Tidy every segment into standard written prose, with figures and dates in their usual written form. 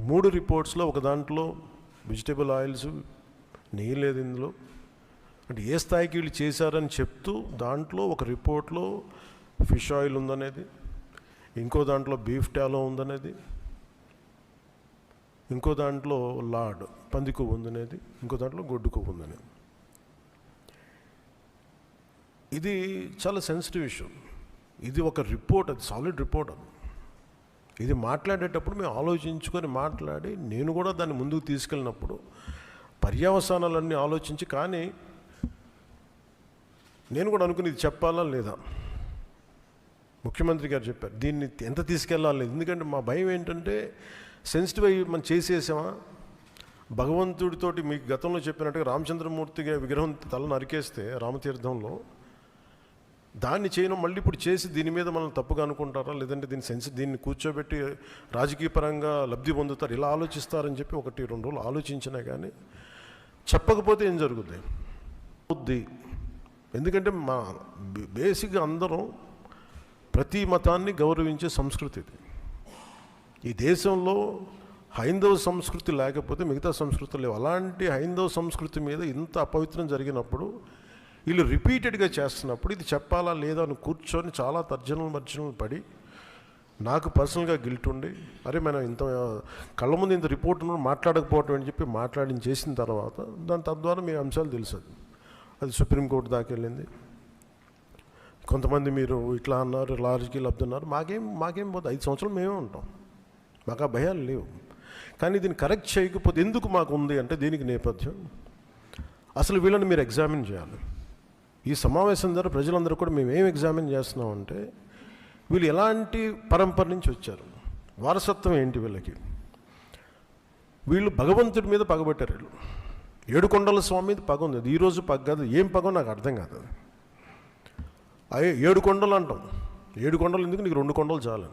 3 రిపోర్ట్స్లో ఒక దాంట్లో vegetable oils, నెయ్యి లేదు ఇందులో. అంటే ఏ స్థాయికి వీళ్ళు చేశారని చెప్తూ దాంట్లో ఒక రిపోర్ట్లో ఫిష్ ఆయిల్ ఉందనేది, ఇంకో దాంట్లో బీఫ్ టాలో ఉందనేది, ఇంకో దాంట్లో లాడ్ పంది కొవ్వు ఉందనేది, ఇంకో దాంట్లో గొడ్డు కొవ్వు ఉందనేది. ఇది చాలా సెన్సిటివ్ ఇష్యూ. ఇది ఒక రిపోర్ట్, అది సాలిడ్ రిపోర్ట్. అది ఇది మాట్లాడేటప్పుడు మేము ఆలోచించుకొని మాట్లాడి, నేను కూడా దాన్ని ముందుకు తీసుకెళ్ళినప్పుడు పర్యవసానాలన్నీ ఆలోచించి, కానీ నేను కూడా అనుకుని ఇది చెప్పాలా లేదా. ముఖ్యమంత్రి గారు చెప్పారు దీన్ని ఎంత తీసుకెళ్ళాలి, ఎందుకంటే మా భయం ఏంటంటే సెన్సిటివ్ అయ్యి మనం చేసేసామా. భగవంతుడితోటి మీకు గతంలో చెప్పినట్టుగా రామచంద్రమూర్తిగా విగ్రహం తల నరికేస్తే రామతీర్థంలో, దాన్ని చేయడం మళ్ళీ ఇప్పుడు చేసి దీని మీద మనం తప్పుగా అనుకుంటారా, లేదంటే దీన్ని కూర్చోబెట్టి రాజకీయ పరంగా లబ్ధి పొందుతారు, ఇలా ఆలోచిస్తారని చెప్పి 1-2 రోజులు ఆలోచించినా కానీ చెప్పకపోతే ఏం జరుగుద్ది. ఎందుకంటే మా బేసిక్గా అందరం ప్రతి మతాన్ని గౌరవించే సంస్కృతి ఇది. ఈ దేశంలో హైందవ సంస్కృతి లేకపోతే మిగతా సంస్కృతులు లేవు. అలాంటి హైందవ సంస్కృతి మీద ఇంత అపవిత్రం జరిగినప్పుడు, వీళ్ళు రిపీటెడ్గా చేస్తున్నప్పుడు ఇది చెప్పాలా లేదా అని కూర్చొని చాలా తర్జనలు పడి, నాకు పర్సనల్గా గిల్ట్ ఉండి, అరే మనం ఇంత కళ్ళ ముందు ఇంత రిపోర్ట్ మాట్లాడకపోవటం అని చెప్పి చేసిన తర్వాత తద్వారా మీ అంశాలు తెలుసు. అది సుప్రీంకోర్టు దాకా వెళ్ళింది. కొంతమంది మీరు ఇట్లా అన్నారు, రాజకీయ లబ్ధి అన్నారు. మాకేం పోతే 5 సంవత్సరాలు మేమే ఉంటాం, మాకు ఆ భయాలు లేవు. కానీ దీన్ని కరెక్ట్ చేయకపోతే ఎందుకు మాకు ఉంది అంటే దీనికి నేపథ్యం అసలు వీళ్ళని మీరు ఎగ్జామిన్ చేయాలి. ఈ సమావేశం ద్వారా ప్రజలందరూ కూడా మేము ఏం ఎగ్జామిన్ చేస్తున్నామంటే వీళ్ళు ఎలాంటి పరంపర నుంచి వచ్చారు, వారసత్వం ఏంటి వీళ్ళకి. వీళ్ళు భగవంతుడి మీద పగబట్టారు. వీళ్ళు 7 కొండల స్వామి మీద పగ ఉంది. అది ఈరోజు పగ కాదు, ఏం పగో నాకు అర్థం కాదు. అది 7 కొండలు అంటాం. 7 కొండలు ఎందుకు, నీకు 2 కొండలు చాలు.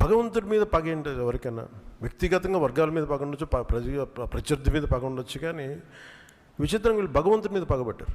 భగవంతుడి మీద పగ ఏంటి ఎవరికైనా? వ్యక్తిగతంగా వర్గాల మీద పగ ఉండొచ్చు, ప్రత్యర్థి మీద పగ ఉండొచ్చు, కానీ విచిత్రంగా వీళ్ళు భగవంతుడి మీద పగబట్టారు.